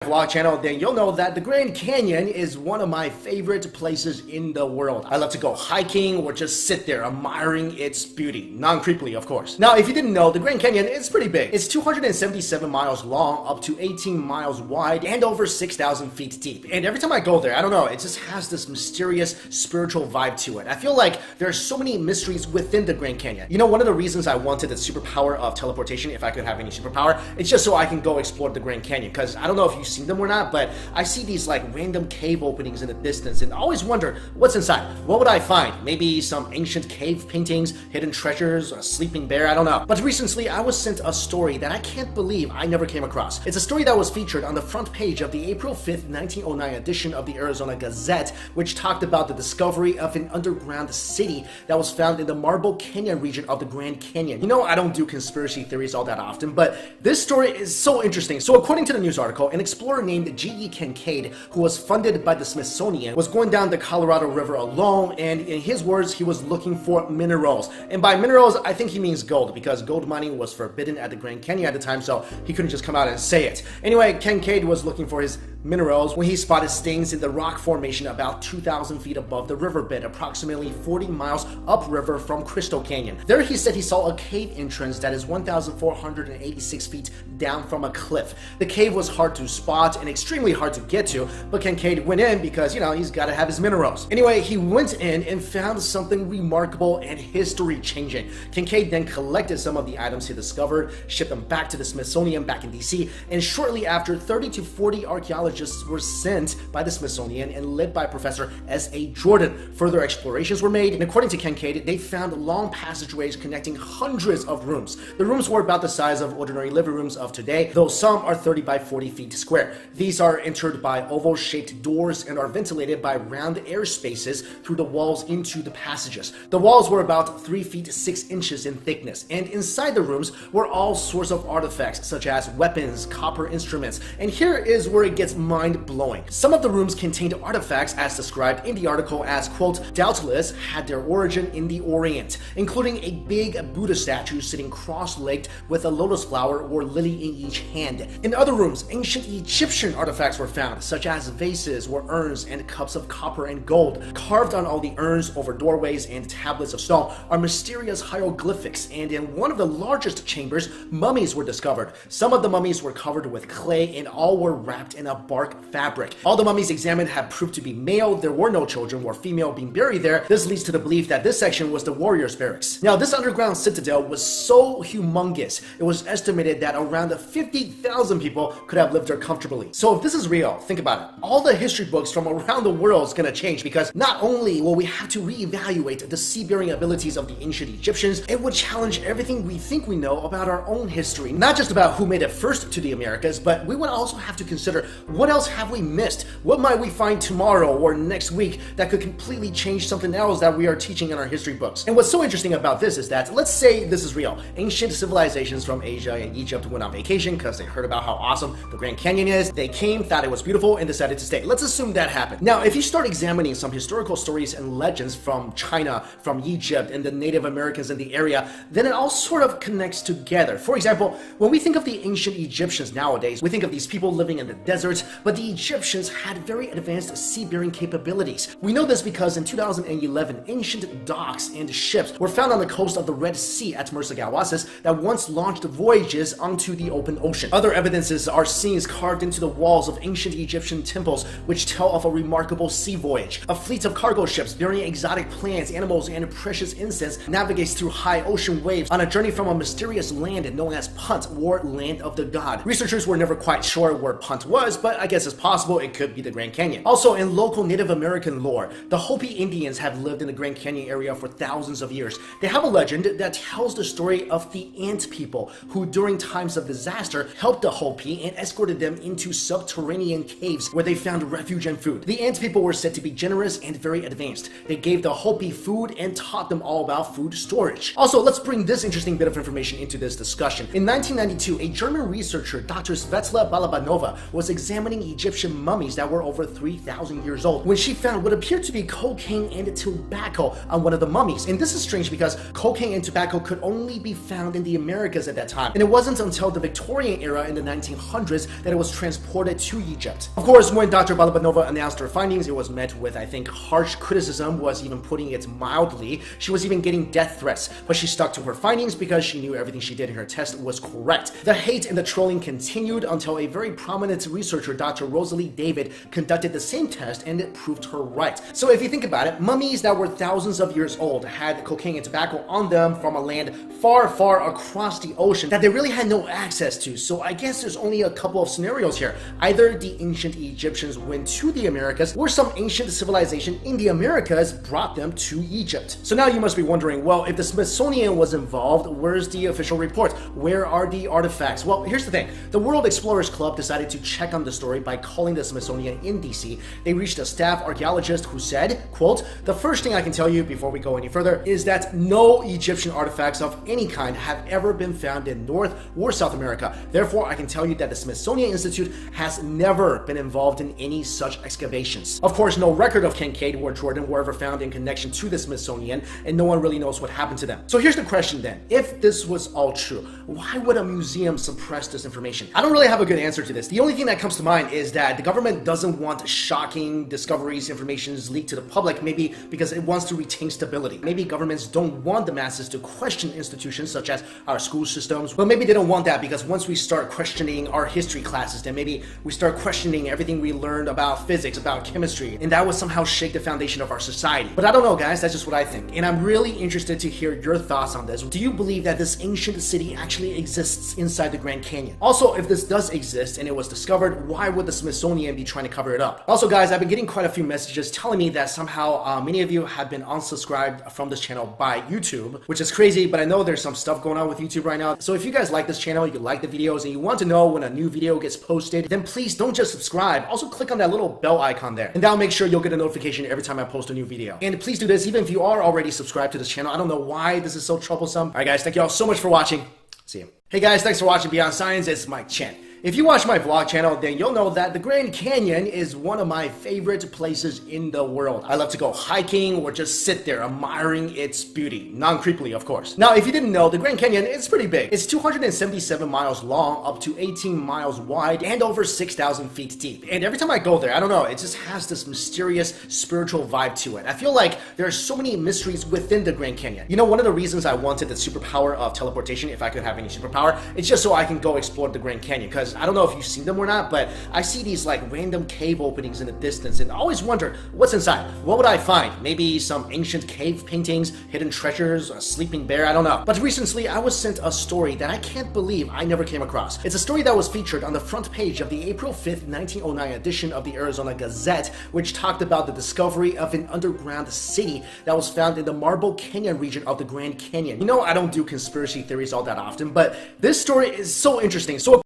vlog channel, then you'll know that the Grand Canyon is one of my favorite places in the world. I love to go hiking or just sit there admiring its beauty, non-creepily of course. Now if you didn't know, the Grand Canyon is pretty big. It's 277 miles long, up to 18 miles wide, and over 6,000 feet deep. And every time I go there, I don't know, it just has this mysterious spiritual vibe to it. I feel like there are so many mysteries within the Grand Canyon. You know, one of the reasons I wanted the superpower of teleportation, if I could have any superpower, it's just so I can go explore the Grand Canyon. Because I don't know if you've seen them or not, but I see these like random cave openings in the distance and I always wonder what's inside. What would I find? Maybe some ancient cave paintings, hidden treasures, a sleeping bear, I don't know. But recently I was sent a story that I can't believe I never came across. It's a story that was featured on the front page of the April 5th, 1909 edition of the Arizona Gazette, which talked about the discovery of an underground city that was found in the Marble Canyon region of the Grand Canyon. You know, I don't do conspiracy theories all that often, but this story is so interesting. So according to the news article, an explorer named G.E. Kincaid, who was funded by the Smithsonian, was going down the Colorado River alone, and in his words, he was looking for minerals. And by minerals, I think he means gold, because gold mining was forbidden at the Grand Canyon at the time, so he couldn't just come out and say it. Anyway, Kincaid was looking for his minerals when he spotted stains in the rock formation about 2,000 feet above the riverbed, approximately 40 miles upriver from Crystal Canyon. There he said he saw a cave entrance that is 1,486 feet down from a cliff. The cave was hard to spot and extremely hard to get to, but Kincaid went in because, you know, he's got to have his minerals. Anyway, he went in and found something remarkable and history-changing. Kincaid then collected some of the items he discovered, shipped them back to the Smithsonian back in DC, and shortly after, 30 to 40 archaeologists were sent by the Smithsonian and led by Professor S.A. Jordan. Further explorations were made, and according to Kincaid, they found long passageways connecting hundreds of rooms. The rooms were about the size of ordinary living rooms of today, though some are 30 by 40 feet square. These are entered by oval-shaped doors and are ventilated by round air spaces through the walls into the passages. The walls were about 3 feet 6 inches in thickness, and inside the rooms were all sorts of artifacts such as weapons, copper instruments, and here is where it gets mind-blowing. Some of the rooms contained artifacts as described in the article as, quote, doubtless had their origin in the Orient, including a big Buddha statue sitting cross-legged with a lotus flower or lily in each hand. In other rooms, ancient Egyptian artifacts were found, such as vases or urns and cups of copper and gold. Carved on all the urns over doorways and tablets of stone are mysterious hieroglyphics, and in one of the largest chambers, mummies were discovered. Some of the mummies were covered with clay and all were wrapped in a bark fabric. All the mummies examined have proved to be male. There were no children or female being buried there. This leads to the belief that this section was the warriors' barracks. Now, this underground citadel was so humongous, it was estimated that around 50,000 people could have lived there comfortably. So if this is real, think about it. All the history books from around the world is gonna change, because not only will we have to reevaluate the sea-bearing abilities of the ancient Egyptians, it would challenge everything we think we know about our own history. Not just about who made it first to the Americas, but we would also have to consider what else have we missed? What might we find tomorrow or next week that could completely change something else that we are teaching in our history books? And what's so interesting about this is that, let's say this is real. Ancient civilizations from Asia and Egypt went on vacation because they heard about how awesome the Grand Canyon is. They came, thought it was beautiful, and decided to stay. Let's assume that happened. Now, if you start examining some historical stories and legends from China, from Egypt, and the Native Americans in the area, then it all sort of connects together. For example, when we think of the ancient Egyptians nowadays, we think of these people living in the desert, but the Egyptians had very advanced sea-bearing capabilities. We know this because in 2011, ancient docks and ships were found on the coast of the Red Sea at Mursagalwasis that once launched voyages onto the open ocean. Other evidences are scenes carved into the walls of ancient Egyptian temples which tell of a remarkable sea voyage. A fleet of cargo ships bearing exotic plants, animals, and precious incense navigates through high ocean waves on a journey from a mysterious land known as Punt, or Land of the God. Researchers were never quite sure where Punt was, but I guess it's possible it could be the Grand Canyon. Also, in local Native American lore, the Hopi Indians have lived in the Grand Canyon area for thousands of years. They have a legend that tells the story of the Ant People, who during times of disaster helped the Hopi and escorted them into subterranean caves where they found refuge and food. The Ant People were said to be generous and very advanced. They gave the Hopi food and taught them all about food storage. Also, let's bring this interesting bit of information into this discussion. In 1992, a German researcher, Dr. Svetlana Balabanova, was examining examining Egyptian mummies that were over 3,000 years old when she found what appeared to be cocaine and tobacco on one of the mummies. And this is strange because cocaine and tobacco could only be found in the Americas at that time. And it wasn't until the Victorian era in the 1900s that it was transported to Egypt. Of course, when Dr. Balabanova announced her findings, it was met with, I think, harsh criticism, was even putting it mildly. She was even getting death threats, but she stuck to her findings because she knew everything she did in her test was correct. The hate and the trolling continued until a very prominent researcher, Dr. Rosalie David, conducted the same test and it proved her right. So if you think about it, mummies that were thousands of years old had cocaine and tobacco on them from a land far, far across the ocean that they really had no access to. So I guess there's only a couple of scenarios here. Either the ancient Egyptians went to the Americas, or some ancient civilization in the Americas brought them to Egypt. So now you must be wondering, well, if the Smithsonian was involved, where's the official report? Where are the artifacts? Well, here's the thing. The World Explorers Club decided to check on the story by calling the Smithsonian in DC. They reached a staff archaeologist who said, quote, "The first thing I can tell you before we go any further is that no Egyptian artifacts of any kind have ever been found in North or South America. Therefore, I can tell you that the Smithsonian Institute has never been involved in any such excavations." Of course, no record of Kincaid or Jordan were ever found in connection to the Smithsonian, and no one really knows what happened to them. So here's the question then. If this was all true, why would a museum suppress this information? I don't really have a good answer to this. The only thing that comes to mind is that the government doesn't want shocking discoveries, information leaked to the public, maybe because it wants to retain stability. Maybe governments don't want the masses to question institutions such as our school systems. Well, maybe they don't want that because once we start questioning our history classes, then maybe we start questioning everything we learned about physics, about chemistry, and that would somehow shake the foundation of our society. But I don't know, guys, that's just what I think. And I'm really interested to hear your thoughts on this. Do you believe that this ancient city actually exists inside the Grand Canyon? Also, if this does exist and it was discovered, why would the Smithsonian be trying to cover it up? Also, guys, I've been getting quite a few messages telling me that somehow many of you have been unsubscribed from this channel by YouTube, which is crazy, but I know there's some stuff going on with YouTube right now. So if you guys like this channel, you like the videos, and you want to know when a new video gets posted, then please don't just subscribe. Also click on that little bell icon there, and that'll make sure you'll get a notification every time I post a new video. And please do this even if you are already subscribed to this channel. I don't know why this is so troublesome. Alright guys, thank you all so much for watching. See you. Hey guys, thanks for watching Beyond Science. It's Mike Chen. If you watch my vlog channel, then you'll know that the Grand Canyon is one of my favorite places in the world. I love to go hiking or just sit there admiring its beauty, non-creepily of course. Now, if you didn't know, the Grand Canyon is pretty big. It's 277 miles long, up to 18 miles wide, and over 6,000 feet deep. And every time I go there, I don't know, it just has this mysterious spiritual vibe to it. I feel like there are so many mysteries within the Grand Canyon. You know, one of the reasons I wanted the superpower of teleportation, if I could have any superpower, it's just so I can go explore the Grand Canyon, because I don't know if you've seen them or not, but I see these like random cave openings in the distance and I always wonder what's inside. What would I find? Maybe some ancient cave paintings, hidden treasures, a sleeping bear, I don't know. But recently I was sent a story that I can't believe I never came across. It's a story that was featured on the front page of the April 5th, 1909 edition of the Arizona Gazette, which talked about the discovery of an underground city that was found in the Marble Canyon region of the Grand Canyon. You know, I don't do conspiracy theories all that often, but this story is so interesting. So